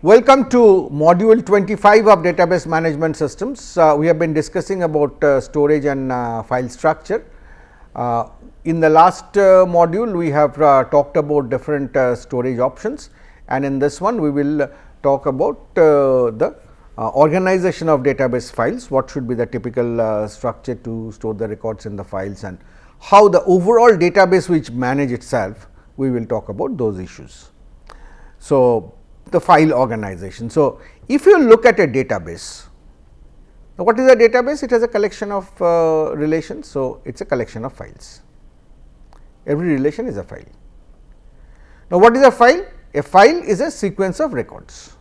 Welcome to module 25 of database management systems. We have been discussing about storage and file structure. In the last module, we have talked about different storage options, and in this one we will talk about the organization of database files, what should be the typical structure to store the records in the files, and how the overall database which manage itself, we will talk about those issues. So, the file organization. So, if you look at a database, what is a database? It has a collection of relations. So, it is a collection of files. Every relation is a file. Now, what is a file? A file is a sequence of records.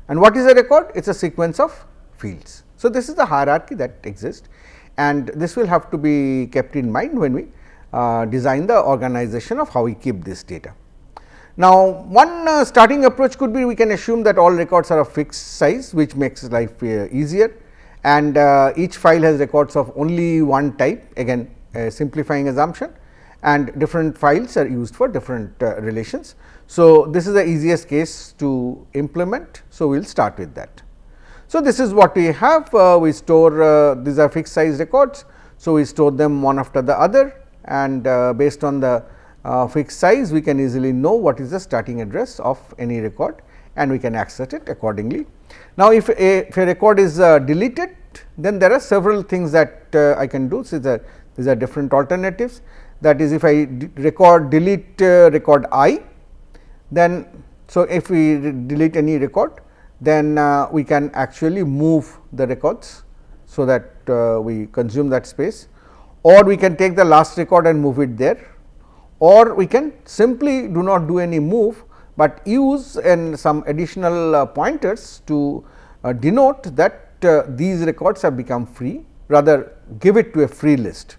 And what is a record? It is a sequence of fields. So, this is the hierarchy that exists, and this will have to be kept in mind when we design the organization of how we keep this data. Now, one starting approach could be, we can assume that all records are of fixed size, which makes life easier, and each file has records of only one type, again a simplifying assumption, and different files are used for different relations. So, this is the easiest case to implement. So, we will start with that. So, this is what we have. We store these are fixed size records. So, we store them one after the other, and based on the fixed size, we can easily know what is the starting address of any record, and we can access it accordingly. Now, if a record is deleted, then there are several things that I can do. So, these are different alternatives. That is, if I delete record I, then so if we delete any record, then we can actually move the records, so that we consume that space, or we can take the last record and move it there, or we can simply do not do any move, but use some additional pointers to denote that these records have become free, rather give it to a free list.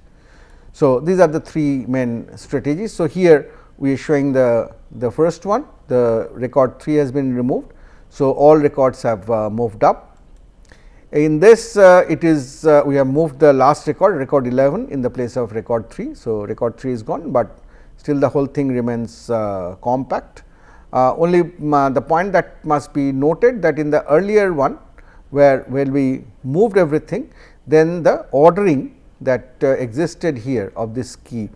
So, these are the three main strategies. So, here we are showing the first one, the record 3 has been removed. So, all records have moved up. In this it is we have moved the last record, record 11 in the place of record 3. So, record 3 is gone, but still the whole thing remains compact. Only the point that must be noted, that in the earlier one, where we moved everything, then the ordering that existed here of this key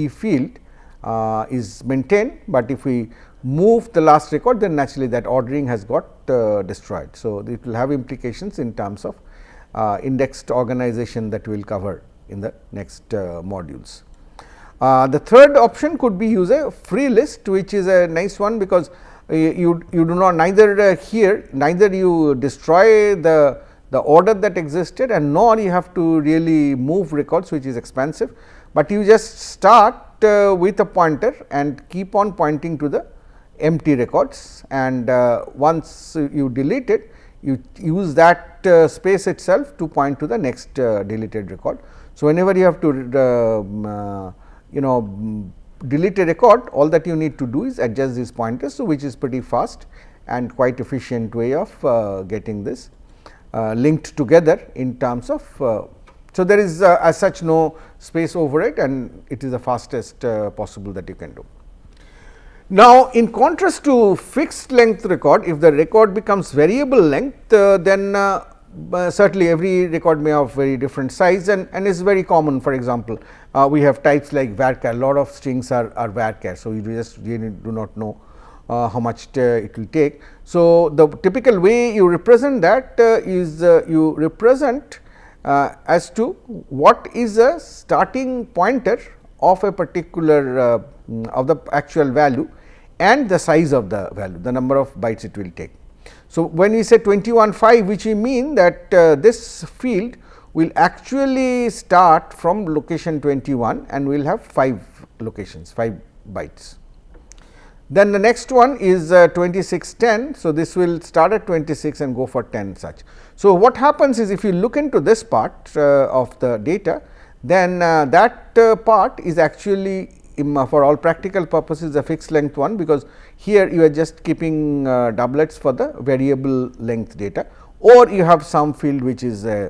field is maintained, but if we move the last record, then naturally that ordering has got destroyed. So, it will have implications in terms of indexed organization that we will cover in the next modules. The third option could be use a free list, which is a nice one, because you do not neither you destroy the order that existed, and nor you have to really move records, which is expensive, but you just start with a pointer and keep on pointing to the empty records, and once you delete it, you use that space itself to point to the next deleted record. So, whenever you have to delete a record, all that you need to do is adjust these pointers. So, which is pretty fast and quite efficient way of getting this linked together in terms of. So, there is as such no space over it, and it is the fastest possible that you can do. Now, in contrast to fixed length record, if the record becomes variable length, then certainly every record may have very different size, and is very common. For example, we have types like varchar, a lot of strings are varchar. So, you just really do not know how much it will take. So, the typical way you represent that is you represent as to what is a starting pointer of a particular of the actual value, and the size of the value, the number of bytes it will take. So, when we say 21.5, which we mean that this field will actually start from location 21, and we will have 5 locations, 5 bytes. Then the next one is 2610. So, this will start at 26 and go for 10 such. So, what happens is, if you look into this part of the data, then that part is actually for all practical purposes a fixed length one, because here you are just keeping doublets for the variable length data, or you have some field which is a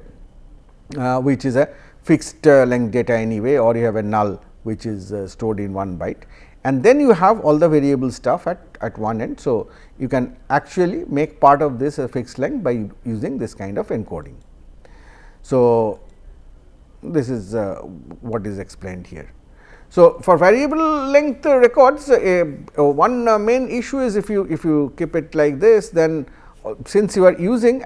fixed length data anyway, or you have a null which is stored in 1 byte, and then you have all the variable stuff at one end. So, you can actually make part of this a fixed length by using this kind of encoding. So, this is what is explained here. So, for variable length records, one main issue is if you keep it like this, then since you are using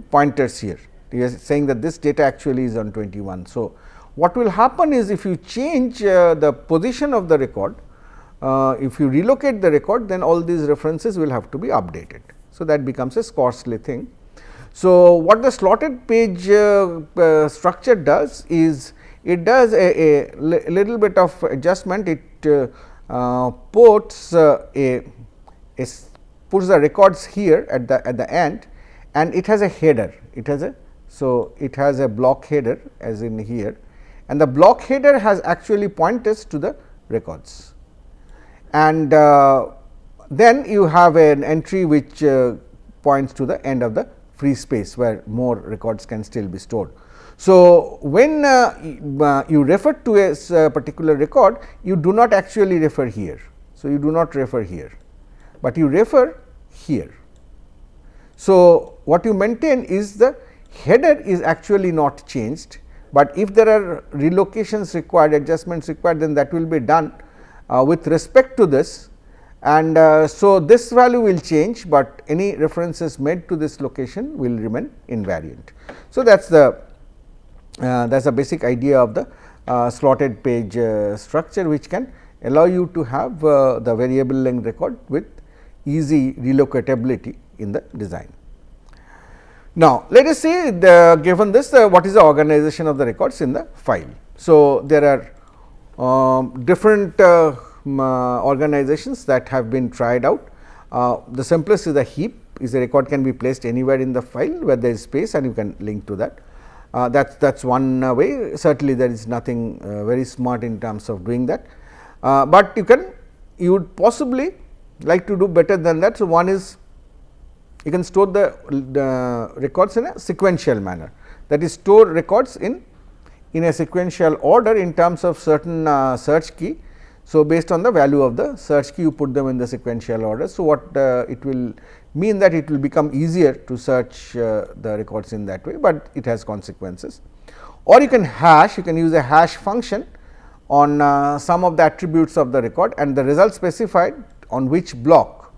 pointers here, you are saying that this data actually is on 21. So, what will happen is if you change the position of the record, if you relocate the record, then all these references will have to be updated. So, that becomes a costly thing. So, what the slotted page structure does is it does a little bit of adjustment. It puts puts the records here at the end, and it has a header. It has a block header as in here, and the block header has actually pointers to the records. And then you have an entry which points to the end of the free space where more records can still be stored. So, when you refer to a particular record, you do not actually refer here. So, you do not refer here, but you refer here. So, what you maintain is the header is actually not changed, but if there are relocations required, adjustments required, then that will be done with respect to this, and so this value will change, but any references made to this location will remain invariant. So, that is the basic idea of the slotted page structure, which can allow you to have the variable length record with easy relocatability in the design. Now, let us see given this what is the organization of the records in the file. So, there are different organizations that have been tried out. The simplest is a heap. Is a record can be placed anywhere in the file where there is space, and you can link to that. That is one way. Certainly, there is nothing very smart in terms of doing that, but you would possibly like to do better than that. So, one is you can store the records in a sequential manner, that is store records in a sequential order in terms of certain search key. So, based on the value of the search key, you put them in the sequential order. So, what it will mean that it will become easier to search the records in that way, but it has consequences. Or you can use a hash function on some of the attributes of the record, and the result specified on which block,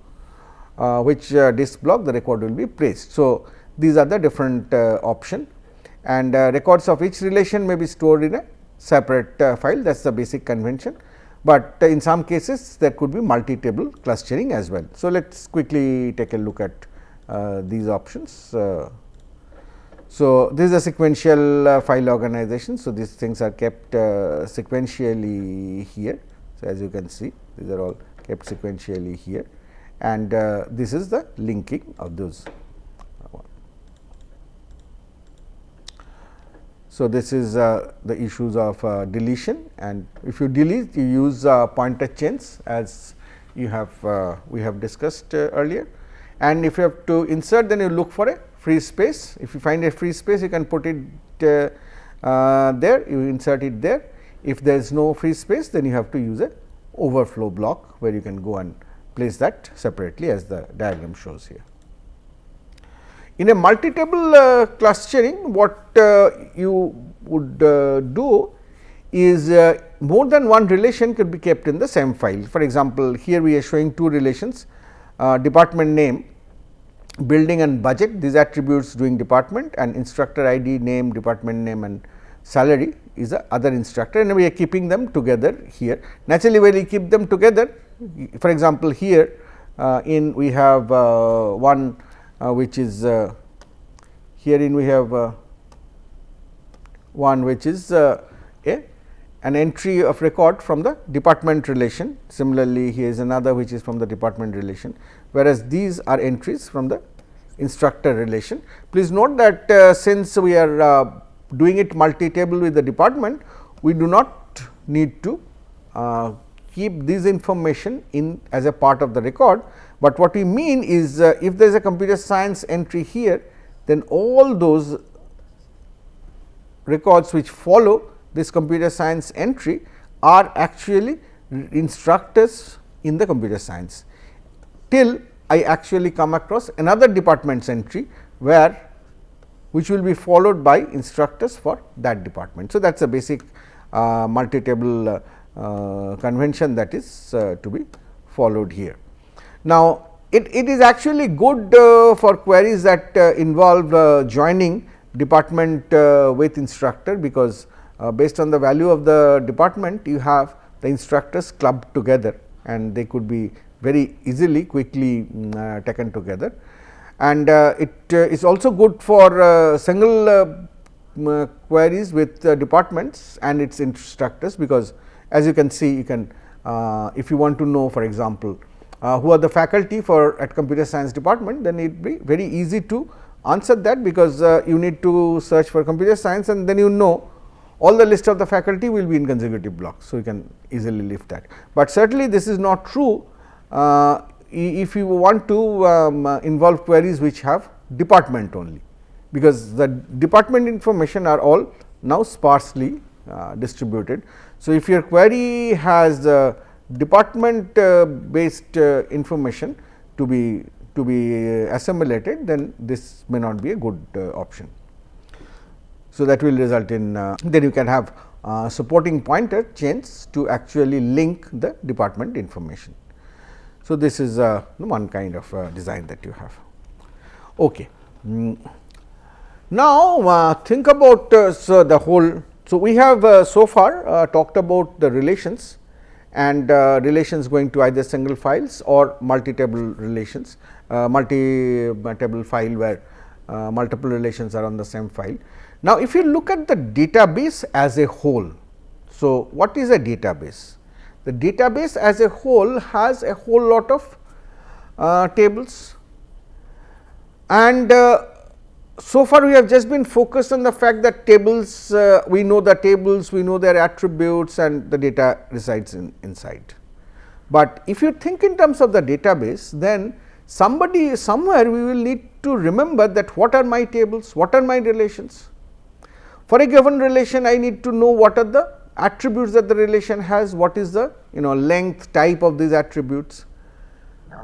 which disk block the record will be placed. So, these are the different option, and records of each relation may be stored in a separate file. That is the basic convention, but in some cases there could be multi-table clustering as well. So, let us quickly take a look at these options. So, this is a sequential file organization. So, these things are kept sequentially here. So, as you can see, these are all kept sequentially here, and this is the linking of those. So, this is the issues of deletion, and if you delete, you use pointer chains as we have discussed earlier, and if you have to insert, then you look for a free space. If you find a free space, you can put it there, you insert it there. If there is no free space, then you have to use a overflow block where you can go and place that separately, as the diagram shows here. In a multi-table clustering, what you would do is more than one relation could be kept in the same file. For example, here we are showing two relations, department name, building and budget, these attributes doing department, and instructor ID, name, department name, and salary is the other instructor, and we are keeping them together here. Naturally, when we keep them together, for example, here we have one which is herein we have one which is an entry of record from the department relation. Similarly, here is another which is from the department relation, whereas these are entries from the instructor relation. Please note that since we are doing it multi-table with the department, we do not need to keep this information in as a part of the record, but what we mean is if there is a computer science entry here, then all those records which follow this computer science entry are actually instructors in the computer science, till I actually come across another department's entry where which will be followed by instructors for that department. So, that is a basic multi-table convention that is to be followed here. Now, it is actually good for queries that involve joining department with instructor, because based on the value of the department you have the instructors clubbed together and they could be very easily quickly taken together. And it is also good for single queries with departments and its instructors, because as you can see, you can if you want to know, for example, who are the faculty for at computer science department, then it will be very easy to answer that, because you need to search for computer science and then you know all the list of the faculty will be in consecutive blocks. So, you can easily lift that, but certainly this is not true if you want to involve queries which have department only, because the department information are all now sparsely distributed. So, if your query has department based information to be assimilated, then this may not be a good option. So, that will result in then you can have supporting pointer chains to actually link the department information. So, this is one kind of design that you have. Okay. Now, think about so the whole. So, we have so far talked about the relations and relations going to either single files or multi-table relations, multi-table file where multiple relations are on the same file. Now, if you look at the database as a whole, so what is a database? The database as a whole has a whole lot of tables, and so far we have just been focused on the fact that tables, we know the tables, we know their attributes and the data resides inside. But if you think in terms of the database, then somewhere we will need to remember that what are my tables, what are my relations. For a given relation, I need to know what are the attributes that the relation has, what is the length, type of these attributes.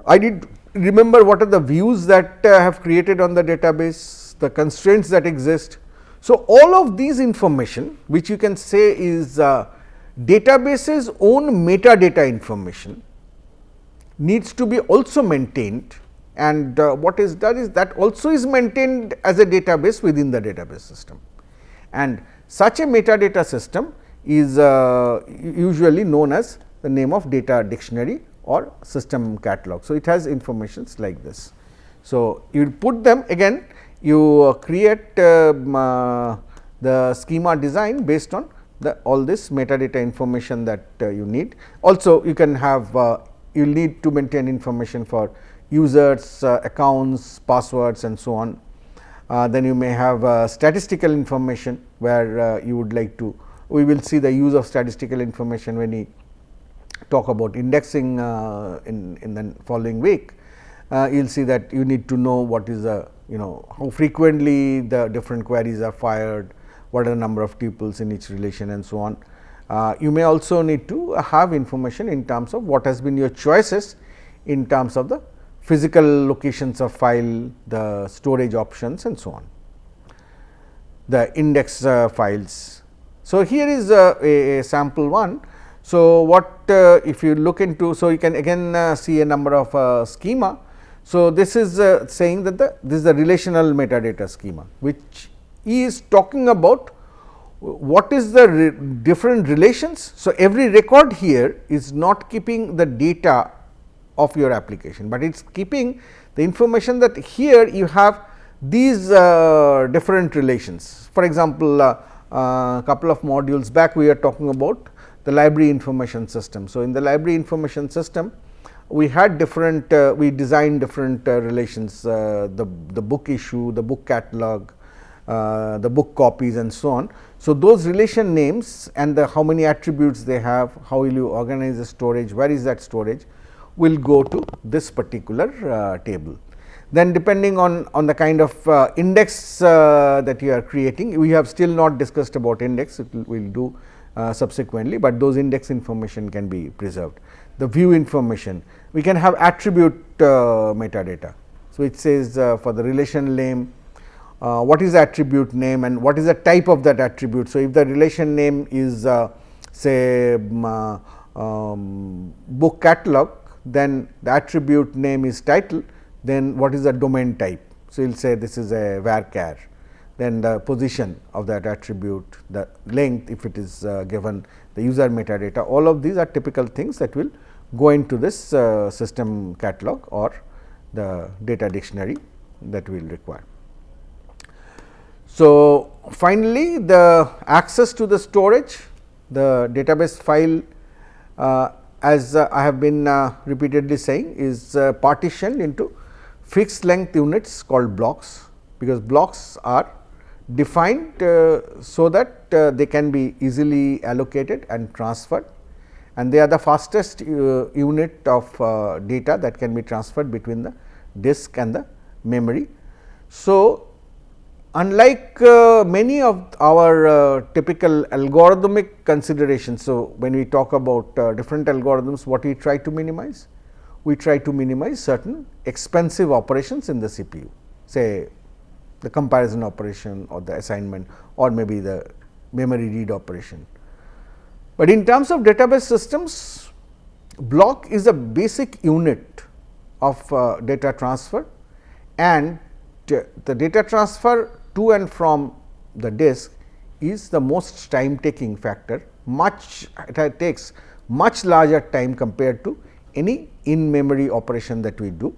I need to remember what are the views that I have created on the database, the constraints that exist. So, all of these information which you can say is database's own metadata information needs to be also maintained, and what is done is that also is maintained as a database within the database system, and such a metadata system is usually known as the name of data dictionary or system catalog. So, it has informations like this. So, you put them again, you create the schema design based on all this metadata information that you need. Also, you can have you will need to maintain information for users, accounts, passwords and so on. Then you may have statistical information where you would like to, we will see the use of statistical information when we talk about indexing in the following week. You will see that you need to know what is the how frequently the different queries are fired, what are the number of tuples in each relation and so on. You may also need to have information in terms of what has been your choices in terms of the physical locations of file, the storage options and so on, the index files. So, here is a sample one. So, what if you look into, so you can again see a number of schema. So, this is saying that this is the relational metadata schema, which is talking about what is the different relations. So, every record here is not keeping the data of your application, but it is keeping the information that here you have these different relations. For example, couple of modules back we are talking about the library information system. So, in the library information system we had different we designed different relations, the book issue, the book catalog, the book copies and so on. So, those relation names and the how many attributes they have, how will you organize the storage, where is that storage, will go to this particular table. Then depending on the kind of index that you are creating, we have still not discussed about index, we will do subsequently, but those index information can be preserved. The view information, we can have attribute metadata. So, it says for the relation name, what is the attribute name and what is the type of that attribute. So, if the relation name is say book catalog, then the attribute name is title, then what is the domain type. So, you will say this is a varchar, then the position of that attribute, the length if it is given, the user metadata, all of these are typical things that will go into this system catalog or the data dictionary that we will require. So, finally, the access to the storage, the database file as I have been repeatedly saying is partitioned into fixed length units called blocks, because blocks are defined so that they can be easily allocated and transferred, and they are the fastest unit of data that can be transferred between the disk and the memory. So, unlike many of our typical algorithmic considerations, so when we talk about different algorithms, what we try to minimize? We try to minimize certain expensive operations in the CPU, say the comparison operation or the assignment or maybe the memory read operation. But in terms of database systems, block is a basic unit of data transfer, and the data transfer to and from the disk is the most time taking factor, it takes much larger time compared to any in memory operation that we do.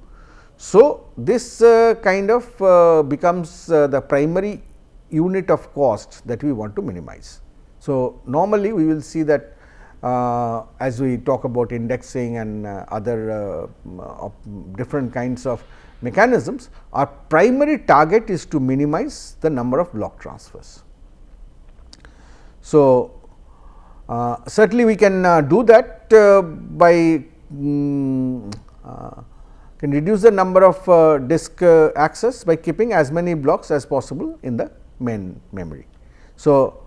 So, this kind of becomes the primary unit of cost that we want to minimize. So, normally we will see that as we talk about indexing and other different kinds of mechanisms, our primary target is to minimize the number of block transfers. So, certainly we can do that by can reduce the number of disk access by keeping as many blocks as possible in the main memory. So,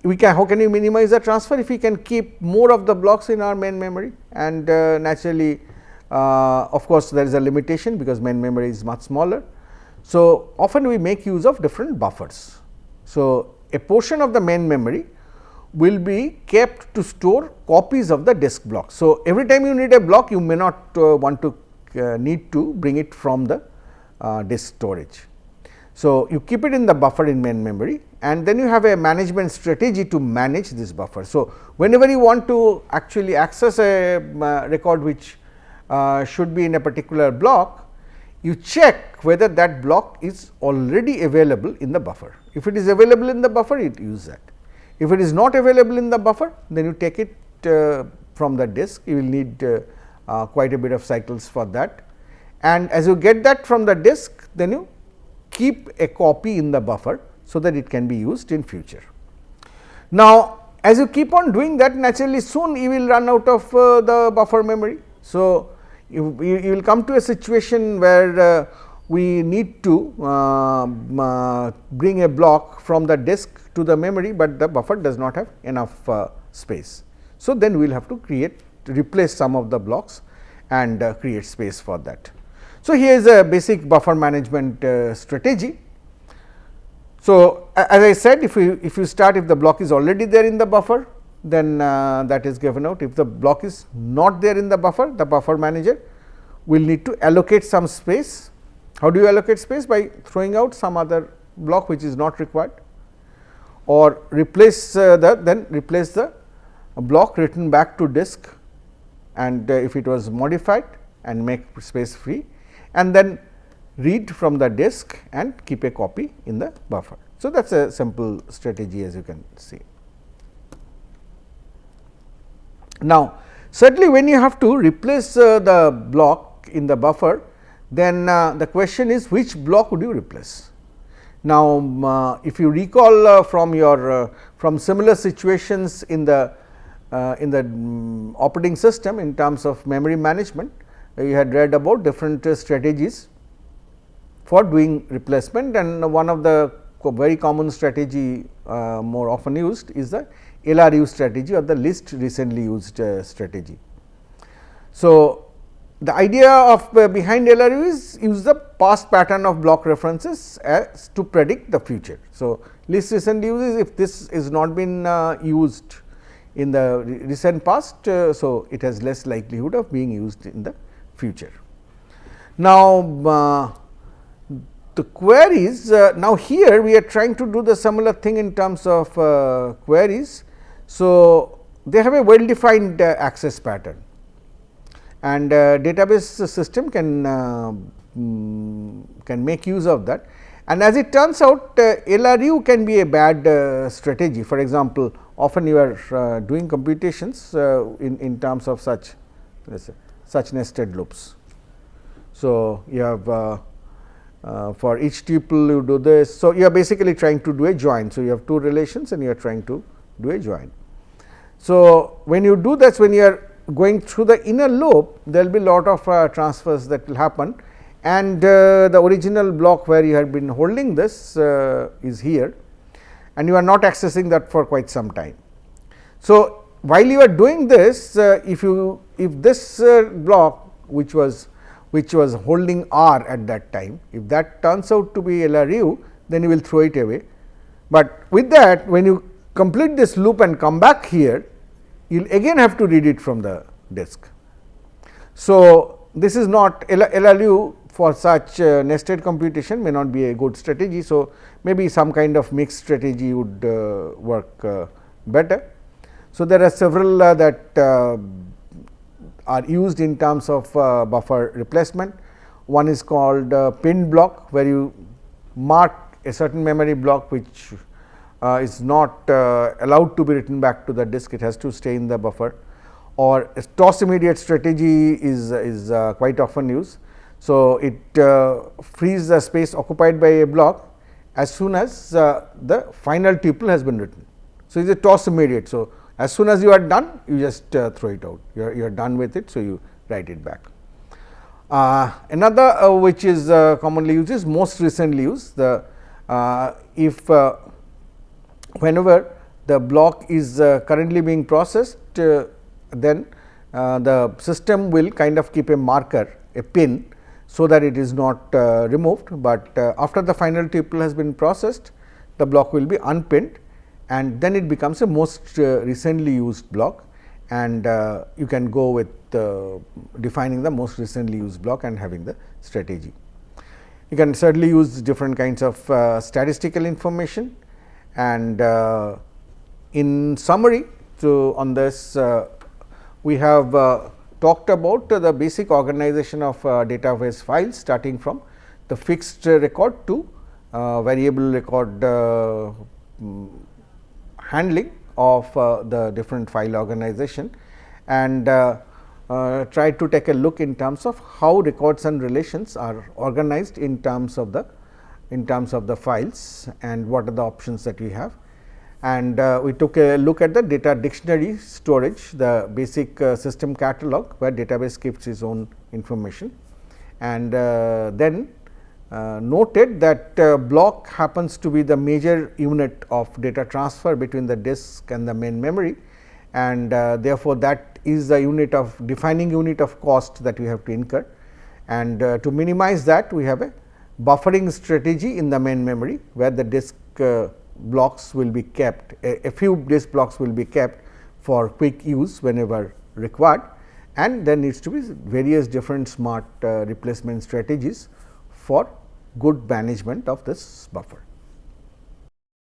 we can how can we minimize the transfer? If we can keep more of the blocks in our main memory, and naturally of course, there is a limitation because main memory is much smaller. So, often we make use of different buffers. So, a portion of the main memory will be kept to store copies of the disk block. So, every time you need a block, you may not want to need to bring it from the disk storage. So, you keep it in the buffer in main memory, and then you have a management strategy to manage this buffer. So, whenever you want to actually access a record which should be in a particular block, you check whether that block is already available in the buffer. If it is available in the buffer, you use that. If it is not available in the buffer, then you take it from the disk. You will need quite a bit of cycles for that, and as you get that from the disk, then you keep a copy in the buffer, so that it can be used in future. Now, as you keep on doing that, naturally soon you will run out of the buffer memory. So, you will come to a situation where we need to bring a block from the disk to the memory, but the buffer does not have enough space. So, then we will have to replace some of the blocks and create space for that. So, here is a basic buffer management strategy. So, as I said, if you start, if the block is already there in the buffer, then that is given out. If the block is not there in the buffer manager will need to allocate some space. How do you allocate space? By throwing out some other block which is not required, or replace the block written back to disk, and if it was modified, and make space free, and then read from the disk and keep a copy in the buffer. So, that is a simple strategy, as you can see. Now, certainly when you have to replace the block in the buffer, then the question is which block would you replace. Now, if you recall from your from similar situations in the operating system in terms of memory management, you had read about different strategies for doing replacement, and one of the very common strategy more often used is the LRU strategy or the least recently used strategy. So, the idea of behind LRU is use the past pattern of block references as to predict the future. So, least recently used is if this is not been used in the recent past, so it has less likelihood of being used in the future. Now, the queries, now here we are trying to do the similar thing in terms of queries. So, they have a well defined access pattern, and database system can make use of that. And as it turns out, LRU can be a bad strategy. For example, often you are doing computations in terms of such nested loops. So, you have for each tuple you do this. So, you are basically trying to do a join. So, you have two relations and you are trying to do a join. So, when you do this, when you are going through the inner loop, there will be lot of transfers that will happen, and the original block where you had been holding this is here, and you are not accessing that for quite some time. So, while you are doing this, if this block which was holding R at that time, if that turns out to be LRU, then you will throw it away. But with that, when you complete this loop and come back here, you will again have to read it from the disk. So, this is not LRU for such nested computation may not be a good strategy. So, maybe some kind of mixed strategy would work better. So, there are several that are used in terms of buffer replacement. One is called pinned block, where you mark a certain memory block which is not allowed to be written back to the disk, it has to stay in the buffer. Or a toss immediate strategy is quite often used. So, it frees the space occupied by a block as soon as the final tuple has been written. So, it is a toss immediate. So, as soon as you are done, you just throw it out, you are done with it. So, you write it back. Another which is commonly used is most recently used. The if whenever the block is currently being processed, then the system will kind of keep a marker, a pin, so that it is not removed, but after the final tuple has been processed, the block will be unpinned, and then it becomes a most recently used block, and you can go with defining the most recently used block and having the strategy. You can certainly use different kinds of statistical information, and in summary, so on this we have talked about the basic organization of database files, starting from the fixed record to variable record handling of the different file organization, and try to take a look in terms of how records and relations are organized in terms of the files, and what are the options that we have. And we took a look at the data dictionary storage, the basic system catalog where database keeps its own information, and then noted that block happens to be the major unit of data transfer between the disk and the main memory, and therefore, that is the unit of defining unit of cost that we have to incur, and to minimize that we have a buffering strategy in the main memory, where the disk blocks will be kept, a few disk blocks will be kept for quick use whenever required, and there needs to be various different smart replacement strategies for good management of this buffer.